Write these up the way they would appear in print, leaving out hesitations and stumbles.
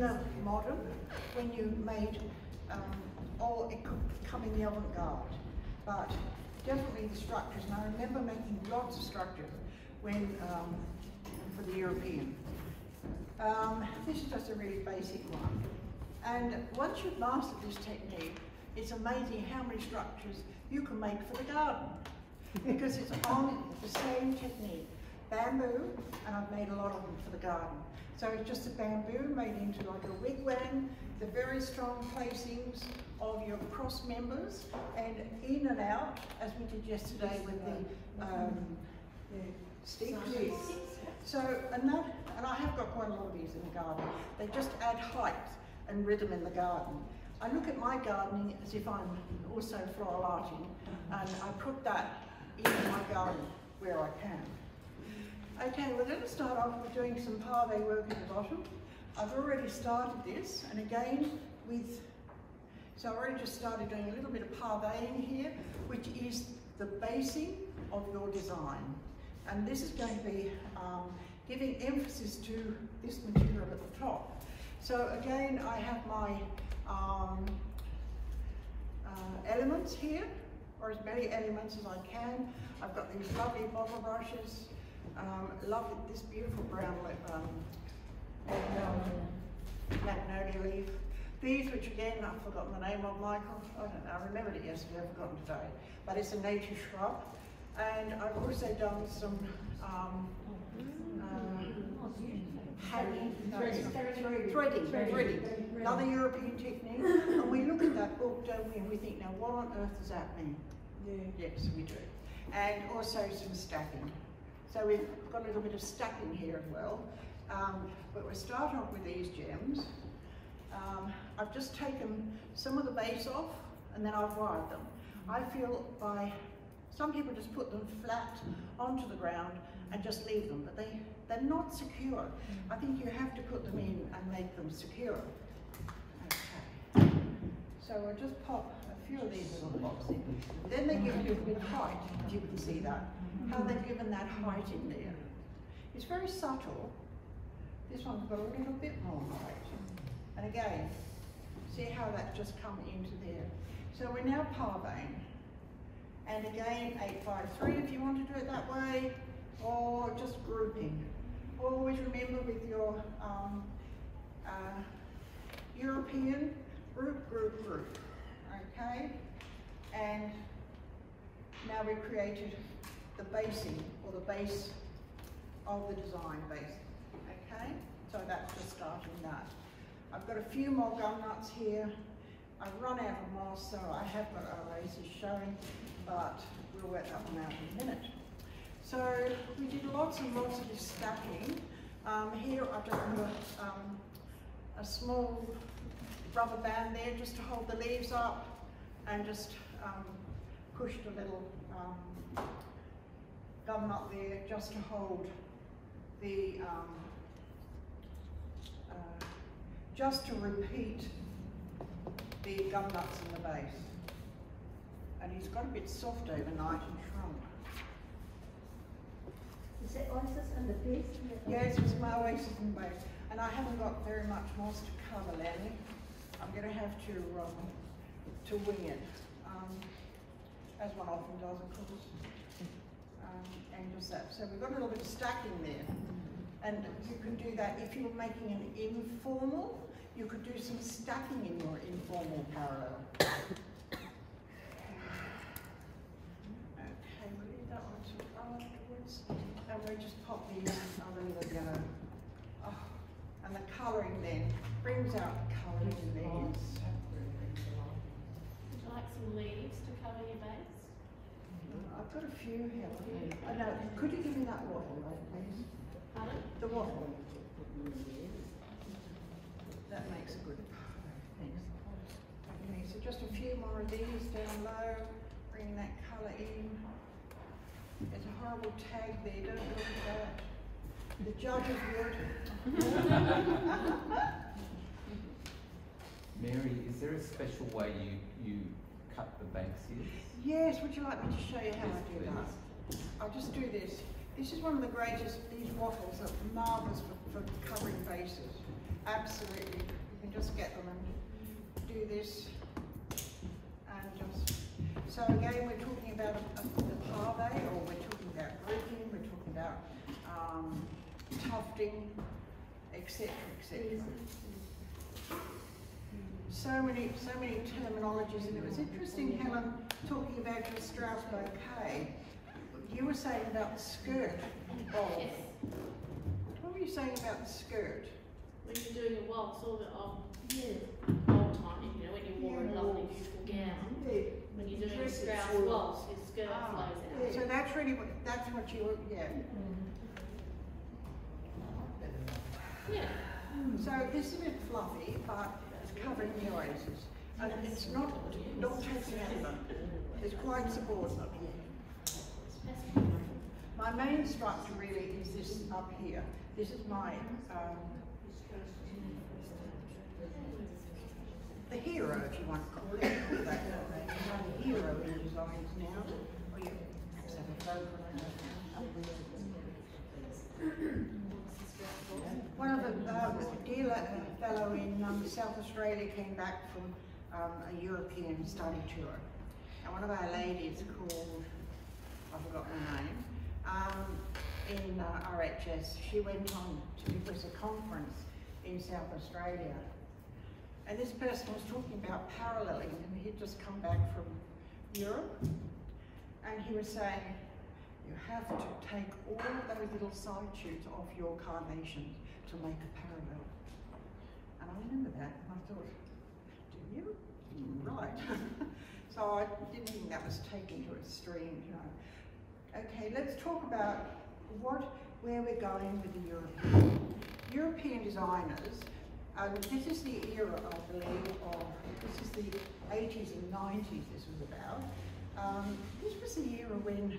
the modern, when you made, or it could come in the avant-garde, but definitely the structures, and I remember making lots of structures when, for the European. This is just a really basic one. And once you've mastered this technique, it's amazing how many structures you can make for the garden, because it's on the same technique. Bamboo, and I've made a lot of them for the garden. So it's just a bamboo made into like a wigwam, the very strong placings of your cross members, and in and out, as we did yesterday with the sticks. So, and I have got quite a lot of these in the garden. They just add height and rhythm in the garden. I look at my gardening as if I'm also floral arting, and I put that in my garden where I can. Okay, we're going to start off with doing some pave work at the bottom. I've already started this, and again so I've already just started doing a little bit of paveing here, which is the basing of your design. And this is going to be giving emphasis to this material at the top. So again, I have my elements here, or as many elements as I can. I've got these lovely bottle brushes, love this beautiful brown magnolia leaf. These, which again, I've forgotten the name of, Michael. I don't know, I remembered it yesterday, I've forgotten today. But it's a native shrub. And I've also done some threading, another European technique. And we look at that book, don't we, and we think, now what on earth does that mean? Yeah. Yes, we do. And also some stacking. So we've got a little bit of stacking here as well. But we'll start off with these gems. I've just taken some of the base off and then I've wired them. I feel some people just put them flat onto the ground and just leave them, but they're not secure. I think you have to put them in and make them secure. Okay. So I'll just pop a few of these little blocks in. Then they give a little bit of height, if you can see that. How they've given that height in there. It's very subtle. This one's got a little bit more height. And again, see how that just come into there. So we're now paveing. And again, 853 if you want to do it that way, or just grouping. Always remember with your European group. Okay? And now we've created the basing, or the base of the design base. Okay? So that's just starting that. I've got a few more gum nuts here. I've run out of moss, so I have got oases showing, but we'll work that one out in a minute. So we did lots and lots of this stacking. Here I've just got a small rubber band there just to hold the leaves up, and just pushed a little gum nut there just to hold the just to repeat the gum nuts in the base. And he's got a bit soft overnight and shrunk. Is it oasis and the base? Yes, it's my oasis and base. And I haven't got very much moss to cover, Lanny. I'm going to have to wing it, as one often does, of course. And just that. So we've got a little bit of stacking there. And you can do that if you're making an informal. You could do some stacking in your informal parallel. Okay, we'll leave that one to afterwards. And we'll just pop these other little yellow. Oh, and the colouring then brings out the colouring in these. Would you like some leaves to cover your base? I've got a few here. I know. Could you give me that wattle, please? Pardon? The wattle. That makes a good thing. Okay, so just a few more of these down low, bring that colour in. There's a horrible tag there, don't look at that. The judges would. Mary, is there a special way you cut the Banksias? Yes, would you like me to show you how Yes, I do please. that? I'll just do this. This is one of the greatest, these wattles are marvellous for covering bases. Absolutely. You can just get them and do this and just. So again, we're talking about the pave, or we're talking about grouping, we're talking about tufting, etc., etc. So many terminologies, and it was interesting, Helen, talking about your Strauss bouquet. You were saying about the skirt. Oh. Yes. What were you saying about the skirt? When you're doing a waltz, all the old time, you know, when you wore a lovely, beautiful gown. When you're doing a Strauss waltz, your skirt flows out. So that's really what you were, yeah. Yeah. So this is a bit fluffy, but it's covering the oasis. And it's not taking over. It's quite subordinate. My main structure really is this up here. This is my, the hero, if you want to call it. I'm the hero in designs now. Oh, yeah. Let's have a photo. One of the dear fellow in South Australia came back from a European study tour. And one of our ladies called, I've forgotten her name, in RHS, she went on to, it was a conference in South Australia. And this person was talking about paralleling, and he'd just come back from Europe. And he was saying, you have to take all of those little side shoots off your carnations to make a parallel. And I remember that, and I thought, do you? Right. So I didn't think that was taken to extreme, you know. Okay, let's talk about where we're going with the European designers. This is the era, I believe, of, this is the 80s and 90s this was about. This was the era when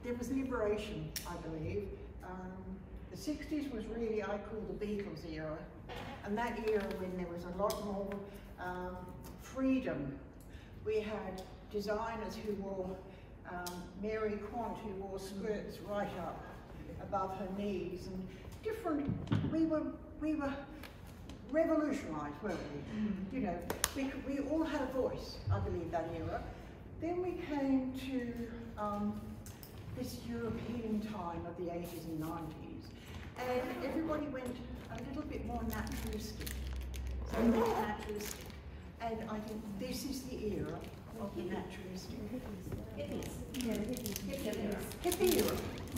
there was liberation, I believe. The 60s was really, I call the Beatles era, and that era when there was a lot more freedom. We had designers who wore, Mary Quant, who wore skirts right up above her knees, and different, we were revolutionised, weren't we? You know, we all had a voice, I believe, that era. Then we came to this European time of the 80s and 90s, and everybody went a little bit more naturalistic. So more naturalistic. And I think this is the era of the naturalistic. Hippie era.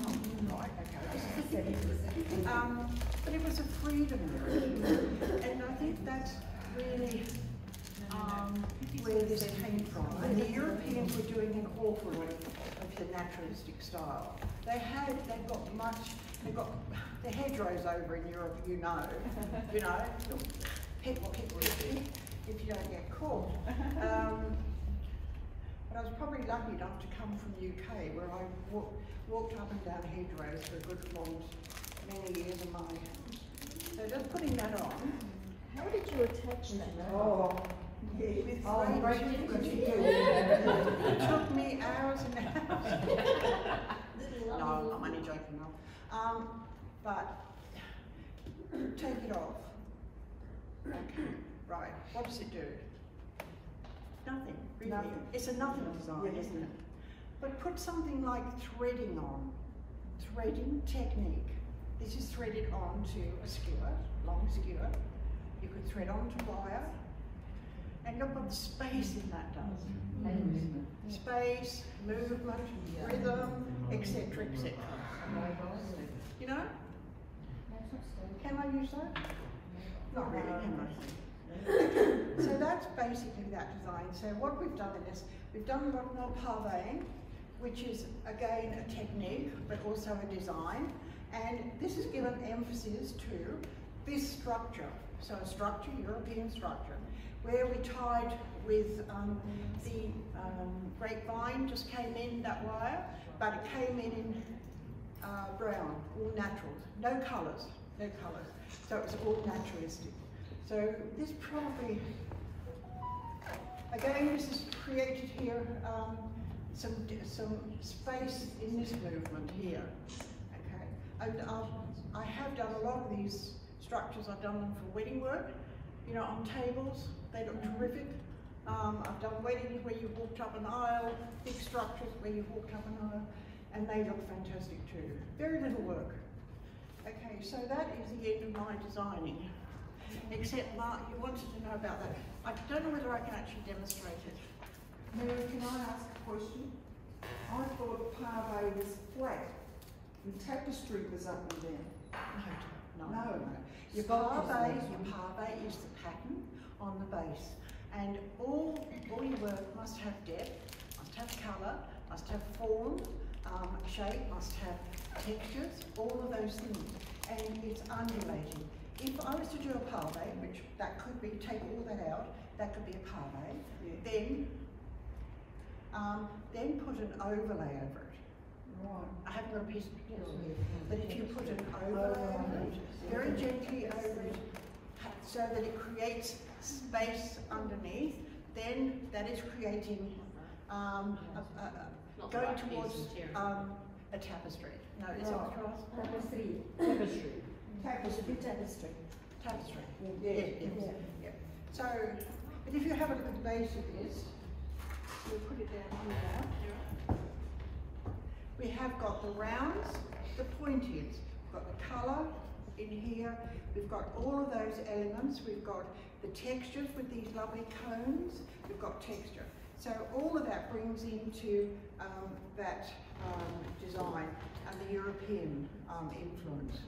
Oh, right, okay. But it was a freedom era. And I think that's really where this came from. And the Europeans were doing an awful lot of the naturalistic style. They've got the hedgerows over in Europe, you know, pick if you don't get caught. But I was probably lucky enough to come from the UK, where I walked up and down hedgerows for a good many years of my life. So just putting that on. How did you attach that? Oh, yeah, with it took me hours and hours. No, I'm only joking now. But take it off. Okay, right. What does it do? Nothing, really. Nothing. It's a nothing design, isn't it? But put something like threading on. Threading technique. This is threaded onto a skewer, long skewer. You could thread onto wire. And look what the space in that does. Space, movement, rhythm, etc., etc. You know? Can I use that? Not really, can I? So that's basically that design. So what we've done in this, we've done a lot more pavéing, which is again a technique, but also a design. And this has given emphasis to this structure. So a structure, European structure, where we tied with the grapevine just came in that wire, but it came in brown, all naturals, no colours. So it was all naturalistic. So this probably, again, this is created here some space in this movement here. Okay, and I have done a lot of these structures, I've done them for wedding work, you know, on tables, they look terrific. I've done weddings where you've walked up an aisle, big structures where you've walked up an aisle, and they look fantastic too. Very little work. Okay, so that is the end of my designing. Except Mark, you wanted to know about that. I don't know whether I can actually demonstrate it. Mary, can I ask a question? I thought pave was flat, and tapestry was up and down. No. Your pave is the pattern on the base. And all your work must have depth, must have colour, must have form, shape, must have textures, all of those things. And it's undulating. If I was to do a pave, which that could be, take all that out, that could be a pave, yeah. Then put an overlay over it. Right. I haven't got a piece of material here, but if you put an overlay over it, very gently over it, so that it creates space underneath, then that is creating going towards a tapestry. No, is that what you're asking? Tapestry. Yeah. So, but if you have a look at the base of this, we'll put it down here now. We have got the rounds, the pointiers, we've got the colour in here, we've got all of those elements, we've got the textures with these lovely cones, we've got texture. So all of that brings into that design and the European influence.